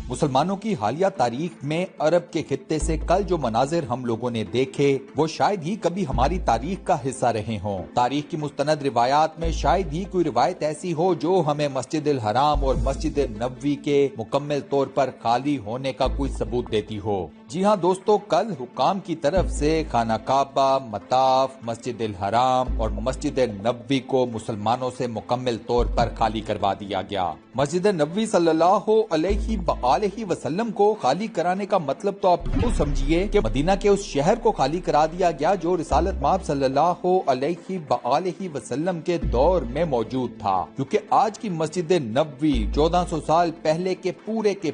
مسلمانوں کی حالیہ تاریخ میں عرب کے خطے سے کل جو مناظر ہم لوگوں نے دیکھے وہ شاید ہی کبھی ہماری تاریخ کا حصہ رہے ہوں۔ تاریخ کی مستند روایات میں شاید ہی کوئی روایت ایسی ہو جو ہمیں مسجد الحرام اور مسجد نبوی کے مکمل طور پر خالی ہونے کا کوئی ثبوت دیتی ہو۔ جی ہاں دوستو، کل حکام کی طرف سے خانہ کعبہ، مطاف، مسجد الحرام اور مسجد نبوی کو مسلمانوں سے مکمل طور پر خالی کروا دیا گیا۔ مسجد نبوی صلی اللہ علیہ وسلم کو خالی کرانے کا مطلب تو آپ یوں سمجھیے کہ مدینہ کے اس شہر کو خالی کرا دیا گیا جو رسالت مآب صلی اللہ علیہ وسلم کے دور میں موجود تھا، کیونکہ آج کی مسجد نبوی 1400 سال پہلے کے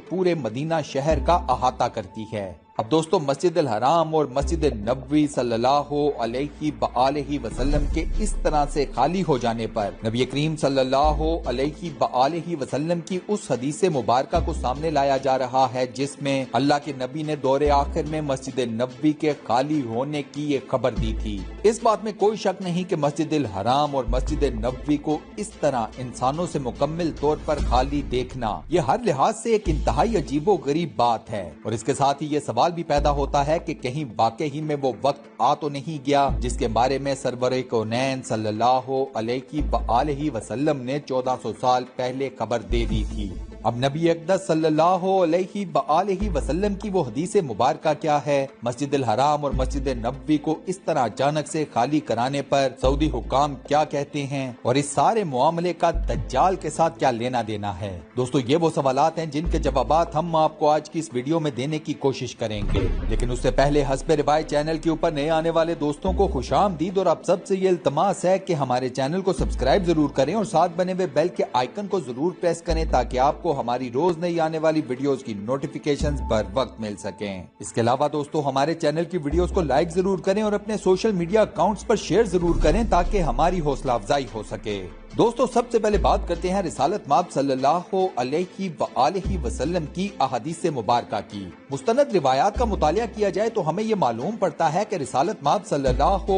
پورے مدینہ شہر کا احاطہ کرتی ہے۔ اب دوستو، مسجد الحرام اور مسجد نبوی صلی اللہ علیہ وسلم کے اس طرح سے خالی ہو جانے پر نبی کریم صلی اللہ علیہ وسلم کی اس حدیث مبارکہ کو سامنے لایا جا رہا ہے جس میں اللہ کے نبی نے دور آخر میں مسجد نبوی کے خالی ہونے کی یہ خبر دی تھی۔ اس بات میں کوئی شک نہیں کہ مسجد الحرام اور مسجد نبوی کو اس طرح انسانوں سے مکمل طور پر خالی دیکھنا یہ ہر لحاظ سے ایک انتہائی عجیب و غریب بات ہے، اور اس کے ساتھ ہی یہ سوال بھی پیدا ہوتا ہے کہ کہیں واقعی میں وہ وقت آ تو نہیں گیا جس کے بارے میں سرور کونین صلی اللہ علیہ وسلم نے 1400 سال پہلے خبر دے دی تھی۔ اب نبی اقدس صلی اللہ علیہ وسلم کی وہ حدیث مبارکہ کیا ہے؟ مسجد الحرام اور مسجد نبوی کو اس طرح اچانک سے خالی کرانے پر سعودی حکام کیا کہتے ہیں، اور اس سارے معاملے کا دجال کے ساتھ کیا لینا دینا ہے؟ دوستو، یہ وہ سوالات ہیں جن کے جوابات ہم آپ کو آج کی اس ویڈیو میں دینے کی کوشش کریں گے، لیکن اس سے پہلے حسب روایت چینل کے اوپر نئے آنے والے دوستوں کو خوش آمدید، اور آپ سب سے یہ التماس ہے کہ ہمارے چینل کو سبسکرائب ضرور کریں اور ساتھ بنے ہوئے بیل کے آئیکن کو ضرور پریس کریں تاکہ آپ کو ہماری روز نئی آنے والی ویڈیوز کی نوٹیفیکیشنز بر وقت مل سکیں۔ اس کے علاوہ دوستو، ہمارے چینل کی ویڈیوز کو لائک ضرور کریں اور اپنے سوشل میڈیا اکاؤنٹس پر شیئر ضرور کریں تاکہ ہماری حوصلہ افزائی ہو سکے۔ دوستو، سب سے پہلے بات کرتے ہیں رسالت مآب صلی اللہ علیہ وسلم کی احادیث مبارکہ کی۔ مستند روایات کا مطالعہ کیا جائے تو ہمیں یہ معلوم پڑتا ہے کہ رسالت مآب صلی اللہ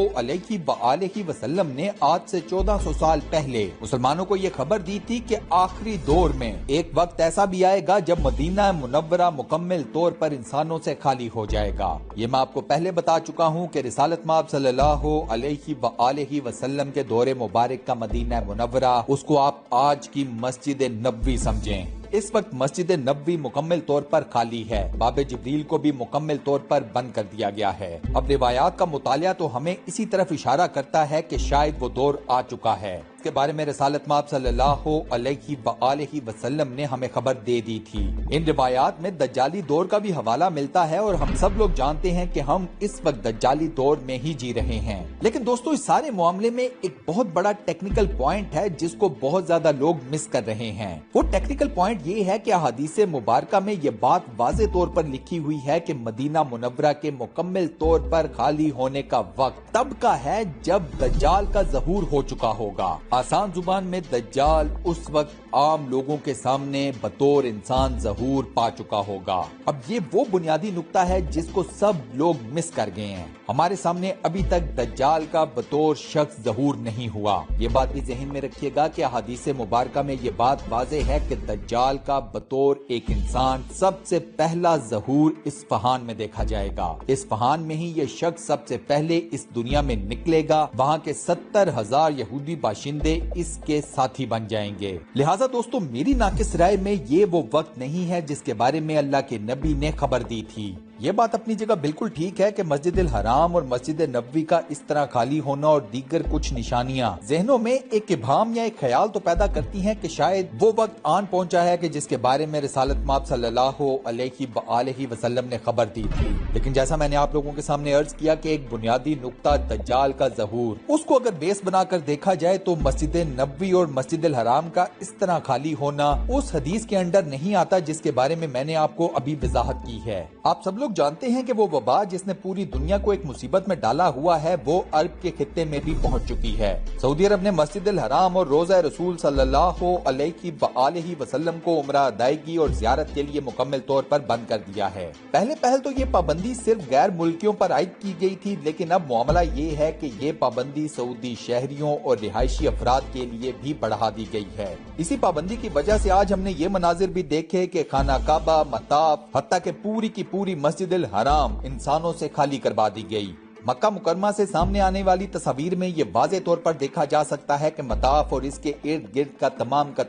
علیہ وسلم نے آج سے 1400 سال پہلے مسلمانوں کو یہ خبر دی تھی کہ آخری دور میں ایک وقت ایسا بھی آئے گا جب مدینہ منورہ مکمل طور پر انسانوں سے خالی ہو جائے گا۔ یہ میں آپ کو پہلے بتا چکا ہوں کہ رسالت مآب صلی اللہ علیہ وسلم کے دور مبارک کا مدینہ منورہ اس کو آپ آج کی مسجد نبوی سمجھیں۔ اس وقت مسجد نبوی مکمل طور پر خالی ہے، باب جبریل کو بھی مکمل طور پر بند کر دیا گیا ہے۔ اب روایات کا مطالعہ تو ہمیں اسی طرف اشارہ کرتا ہے کہ شاید وہ دور آ چکا ہے۔ اس کے بارے میں رسالت مآب صلی اللہ علیہ وسلم نے ہمیں خبر دے دی تھی۔ ان روایات میں دجالی دور کا بھی حوالہ ملتا ہے اور ہم سب لوگ جانتے ہیں کہ ہم اس وقت دجالی دور میں ہی جی رہے ہیں۔ لیکن دوستو، اس سارے معاملے میں ایک بہت بڑا ٹیکنیکل پوائنٹ ہے جس کو بہت زیادہ لوگ مس کر رہے ہیں۔ وہ ٹیکنیکل پوائنٹ یہ ہے کہ احادیث مبارکہ میں یہ بات واضح طور پر لکھی ہوئی ہے کہ مدینہ منورہ کے مکمل طور پر خالی ہونے کا وقت تب کا ہے جب دجال کا ظہور ہو چکا ہوگا۔ آسان زبان میں دجال اس وقت عام لوگوں کے سامنے بطور انسان ظہور پا چکا ہوگا۔ اب یہ وہ بنیادی نقطہ ہے جس کو سب لوگ مس کر گئے ہیں۔ ہمارے سامنے ابھی تک دجال کا بطور شخص ظہور نہیں ہوا۔ یہ بات بھی ذہن میں رکھیے گا کہ احادیث مبارکہ میں یہ بات واضح ہے کہ دجال کا بطور ایک انسان سب سے پہلا ظہور اصفہان میں دیکھا جائے گا۔ اصفہان میں ہی یہ شخص سب سے پہلے اس دنیا میں نکلے گا، وہاں کے 70,000 یہودی باشندے اس کے ساتھی بن جائیں گے۔ لہٰذا دوستو، میری ناقص رائے میں یہ وہ وقت نہیں ہے جس کے بارے میں اللہ کے نبی نے خبر دی تھی۔ یہ بات اپنی جگہ بالکل ٹھیک ہے کہ مسجد الحرام اور مسجد نبوی کا اس طرح خالی ہونا اور دیگر کچھ نشانیاں ذہنوں میں ایک ابہام یا ایک خیال تو پیدا کرتی ہیں کہ شاید وہ وقت آن پہنچا ہے کہ جس کے بارے میں رسالت مآب صلی اللہ علیہ وسلم نے خبر دی تھی۔ لیکن جیسا میں نے آپ لوگوں کے سامنے عرض کیا کہ ایک بنیادی نقطہ دجال کا ظہور، اس کو اگر بیس بنا کر دیکھا جائے تو مسجد نبوی اور مسجد الحرام کا اس طرح خالی ہونا اس حدیث کے انڈر نہیں آتا جس کے بارے میں نے آپ کو ابھی وضاحت کی ہے۔ آپ سب لوگ لوگ جانتے ہیں کہ وہ وبا جس نے پوری دنیا کو ایک مصیبت میں ڈالا ہوا ہے وہ عرب کے خطے میں بھی پہنچ چکی ہے۔ سعودی عرب نے مسجد الحرام اور روضہ رسول صلی اللہ علیہ وآلہ وسلم کو عمرہ ادائیگی اور زیارت کے لیے مکمل طور پر بند کر دیا ہے۔ پہل تو یہ پابندی صرف غیر ملکیوں پر عائد کی گئی تھی، لیکن اب معاملہ یہ ہے کہ یہ پابندی سعودی شہریوں اور رہائشی افراد کے لیے بھی بڑھا دی گئی ہے۔ اسی پابندی کی وجہ سے آج ہم نے یہ مناظر بھی دیکھے کہ خانہ کعبہ، مطاف، حتیٰ کہ پوری کی پوری مسجد الحرام انسانوں سے خالی کروا دی گئی۔ مکہ مکرمہ سے سامنے آنے والی تصاویر میں یہ واضح طور پر دیکھا جا سکتا ہے کہ مطاف اور اس کے ارد گرد کا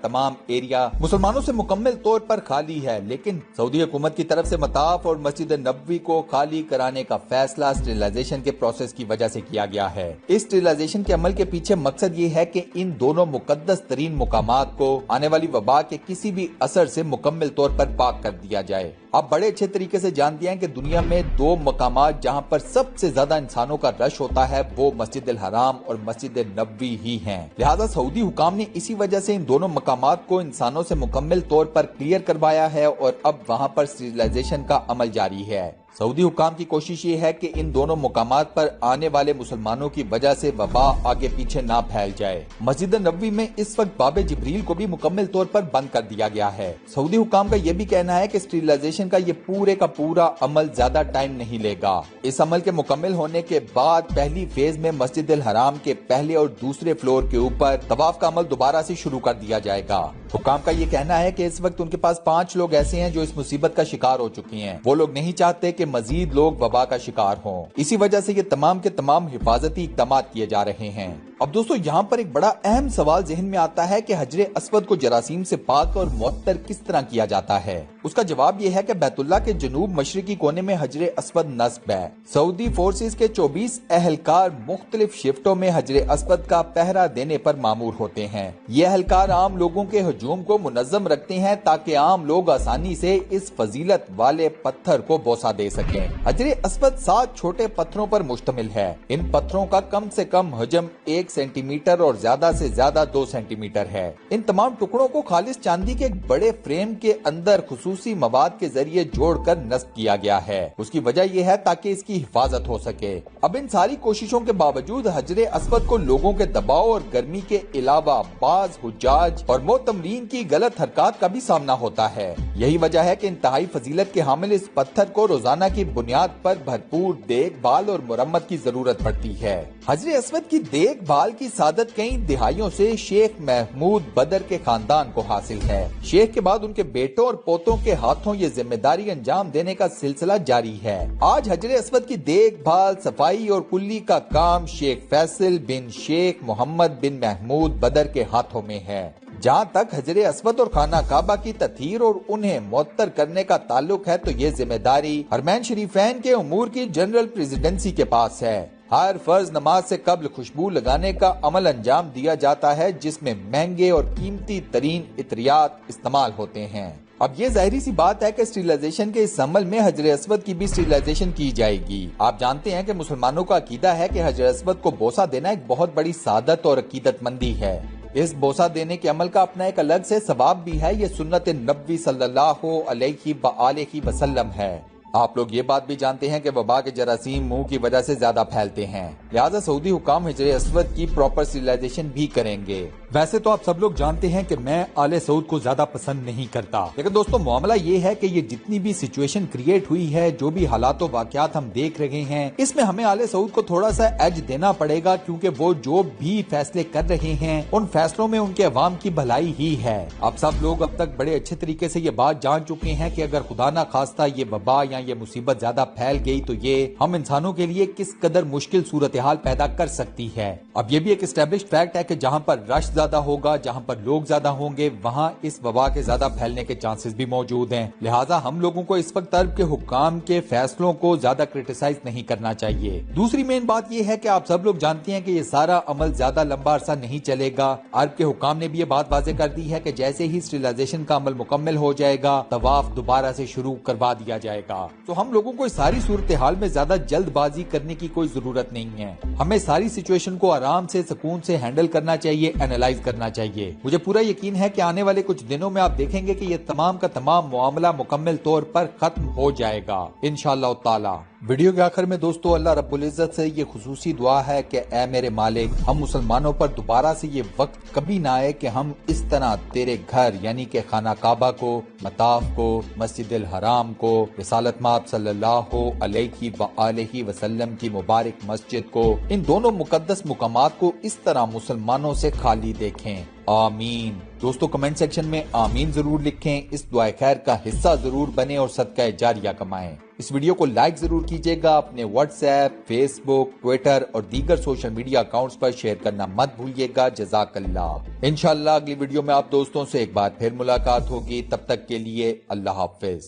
تمام ایریا مسلمانوں سے مکمل طور پر خالی ہے، لیکن سعودی حکومت کی طرف سے مطاف اور مسجد نبوی کو خالی کرانے کا فیصلہ اسٹیرلائزیشن کے پروسیس کی وجہ سے کیا گیا ہے۔ اس اسٹیرلائزیشن کے عمل کے پیچھے مقصد یہ ہے کہ ان دونوں مقدس ترین مقامات کو آنے والی وبا کے کسی بھی اثر سے مکمل طور پر پاک کر دیا جائے۔ آپ بڑے اچھے طریقے سے جانتے ہیں کہ دنیا میں دو مقامات جہاں پر سب سے زیادہ انسانوں کا رش ہوتا ہے وہ مسجد الحرام اور مسجد نبوی ہی ہیں، لہذا سعودی حکام نے اسی وجہ سے ان دونوں مقامات کو انسانوں سے مکمل طور پر کلیئر کروایا ہے اور اب وہاں پر اسٹیرلائزیشن کا عمل جاری ہے۔ سعودی حکام کی کوشش یہ ہے کہ ان دونوں مقامات پر آنے والے مسلمانوں کی وجہ سے وبا آگے پیچھے نہ پھیل جائے۔ مسجد نبوی میں اس وقت باب جبریل کو بھی مکمل طور پر بند کر دیا گیا ہے۔ سعودی حکام کا یہ بھی کہنا ہے کہ اسٹیرلائزیشن کا یہ پورے کا پورا عمل زیادہ ٹائم نہیں لے گا۔ اس عمل کے مکمل ہونے کے بعد پہلی فیز میں مسجد الحرام کے پہلے اور دوسرے فلور کے اوپر طواف کا عمل دوبارہ سے شروع کر دیا جائے گا۔ حکام کا یہ کہنا ہے کہ اس وقت ان کے پاس 5 لوگ ایسے ہیں جو اس مصیبت کا شکار ہو چکی ہیں۔ وہ لوگ نہیں چاہتے کہ مزید لوگ وبا کا شکار ہوں، اسی وجہ سے یہ تمام کے تمام حفاظتی اقدامات کیے جا رہے ہیں۔ اب دوستو یہاں پر ایک بڑا اہم سوال ذہن میں آتا ہے کہ حجر اسود کو جراثیم سے پاک اور معطر کس طرح کیا جاتا ہے؟ اس کا جواب یہ ہے کہ بیت اللہ کے جنوب مشرقی کونے میں حجر اسود نصب ہے۔ سعودی فورسز کے 24 اہلکار مختلف شفٹوں میں حجر اسود کا پہرا دینے پر مامور ہوتے ہیں۔ یہ اہلکار عام لوگوں کے ہجوم کو منظم رکھتے ہیں تاکہ عام لوگ آسانی سے اس فضیلت والے پتھر کو بوسہ دے سکیں۔ حجر اسود 7 چھوٹے پتھروں پر مشتمل ہے۔ ان پتھروں کا کم سے کم حجم 1 سینٹی میٹر اور زیادہ سے زیادہ 2 سینٹی میٹر ہے۔ ان تمام ٹکڑوں کو خالص چاندی کے ایک بڑے فریم کے اندر خصوصی مواد کے ذریعے جوڑ کر نصب کیا گیا ہے۔ اس کی وجہ یہ ہے تاکہ اس کی حفاظت ہو سکے۔ اب ان ساری کوششوں کے باوجود حجر اسود کو لوگوں کے دباؤ اور گرمی کے علاوہ بعض حجاج اور معتمرین کی غلط حرکات کا بھی سامنا ہوتا ہے۔ یہی وجہ ہے کہ انتہائی فضیلت کے حامل اس پتھر کو روزانہ کی بنیاد پر بھرپور دیکھ بھال اور مرمت کی ضرورت پڑتی ہے۔ حجر اسود کی دیکھ بھال کی سعادت کئی دہائیوں سے شیخ محمود بدر کے خاندان کو حاصل ہے۔ شیخ کے بعد ان کے بیٹوں اور پوتوں کے ہاتھوں یہ ذمہ داری انجام دینے کا سلسلہ جاری ہے۔ آج حجر اسود کی دیکھ بھال، صفائی اور کلی کا کام شیخ فیصل بن شیخ محمد بن محمود بدر کے ہاتھوں میں ہے۔ جہاں تک حجر اسود اور خانہ کعبہ کی تطہیر اور انہیں معطر کرنے کا تعلق ہے تو یہ ذمہ داری حرمین شریفین کے امور کی جنرل پریزیڈنسی کے پاس ہے۔ ہر فرض نماز سے قبل خوشبو لگانے کا عمل انجام دیا جاتا ہے جس میں مہنگے اور قیمتی ترین عطریات استعمال ہوتے ہیں۔ اب یہ ظاہری سی بات ہے کہ اسٹیرلائزیشن کے اس عمل میں حجر اسود کی بھی اسٹیرلائزیشن کی جائے گی۔ آپ جانتے ہیں کہ مسلمانوں کا عقیدہ ہے کہ حجر اسود کو بوسہ دینا ایک بہت بڑی سعادت اور عقیدت مندی ہے۔ اس بوسہ دینے کے عمل کا اپنا ایک الگ سے ثواب بھی ہے۔ یہ سنت نبوی صلی اللہ علیہ وآلہ وسلم ہے۔ آپ لوگ یہ بات بھی جانتے ہیں کہ وبا کے جراثیم منہ کی وجہ سے زیادہ پھیلتے ہیں، لہذا سعودی حکام حجر اسود کی پراپر اسٹیرلائزیشن بھی کریں گے۔ ویسے تو آپ سب لوگ جانتے ہیں کہ میں آل سعود کو زیادہ پسند نہیں کرتا، لیکن دوستو معاملہ یہ ہے کہ یہ جتنی بھی سچویشن کریٹ ہوئی ہے، جو بھی حالات و واقعات ہم دیکھ رہے ہیں، اس میں ہمیں آل سعود کو تھوڑا سا ایج دینا پڑے گا، کیونکہ وہ جو بھی فیصلے کر رہے ہیں ان فیصلوں میں ان کے عوام کی بھلائی ہی ہے۔ آپ سب لوگ اب تک بڑے اچھے طریقے سے یہ بات جان چکے ہیں کہ اگر خدا نہ خواستہ یہ وبا یا یہ مصیبت زیادہ پھیل گئی تو یہ ہم انسانوں کے لیے کس قدر مشکل صورتحال پیدا کر سکتی ہے۔ اب یہ بھی ایک اسٹیبلشڈ فیکٹ ہے کہ جہاں پر رش زیادہ ہوگا، جہاں پر لوگ زیادہ ہوں گے، وہاں اس وبا کے زیادہ پھیلنے کے چانسز بھی موجود ہیں، لہٰذا ہم لوگوں کو اس وقت عرب کے حکام کے فیصلوں کو زیادہ کرٹیسائز نہیں کرنا چاہیے۔ دوسری مین بات یہ ہے کہ آپ سب لوگ جانتے ہیں کہ یہ سارا عمل زیادہ لمبا عرصہ نہیں چلے گا۔ عرب کے حکام نے بھی یہ بات واضح کر دی ہے کہ جیسے ہی اسٹیرلائزیشن کا عمل مکمل ہو جائے گا، طواف دوبارہ سے شروع کروا دیا جائے گا۔ تو ہم لوگوں کو اس ساری صورتحال میں زیادہ جلد بازی کرنے کی کوئی ضرورت نہیں ہے۔ ہمیں ساری سچویشن کو آرام سے، سکون سے ہینڈل کرنا چاہیے، اینالائز یوٹیلائز کرنا چاہیے۔ مجھے پورا یقین ہے کہ آنے والے کچھ دنوں میں آپ دیکھیں گے کہ یہ تمام کا تمام معاملہ مکمل طور پر ختم ہو جائے گا انشاءاللہ تعالی۔ ویڈیو کے آخر میں دوستو اللہ رب العزت سے یہ خصوصی دعا ہے کہ اے میرے مالک، ہم مسلمانوں پر دوبارہ سے یہ وقت کبھی نہ آئے کہ ہم اس طرح تیرے گھر یعنی کہ خانہ کعبہ کو، مطاف کو، مسجد الحرام کو، رسالت مآب صلی اللہ علیہ وآلہ وسلم کی مبارک مسجد کو، ان دونوں مقدس مقامات کو اس طرح مسلمانوں سے خالی دیکھیں۔ آمین۔ دوستو کمنٹ سیکشن میں آمین ضرور لکھیں، اس دعائے خیر کا حصہ ضرور بنیں اور صدقہ جاریہ کمائیں۔ اس ویڈیو کو لائک ضرور کیجئے گا، اپنے واٹس ایپ، فیس بک، ٹویٹر اور دیگر سوشل میڈیا اکاؤنٹس پر شیئر کرنا مت بھولیے گا۔ جزاک اللہ۔ انشاءاللہ اگلی ویڈیو میں آپ دوستوں سے ایک بار پھر ملاقات ہوگی، تب تک کے لیے اللہ حافظ۔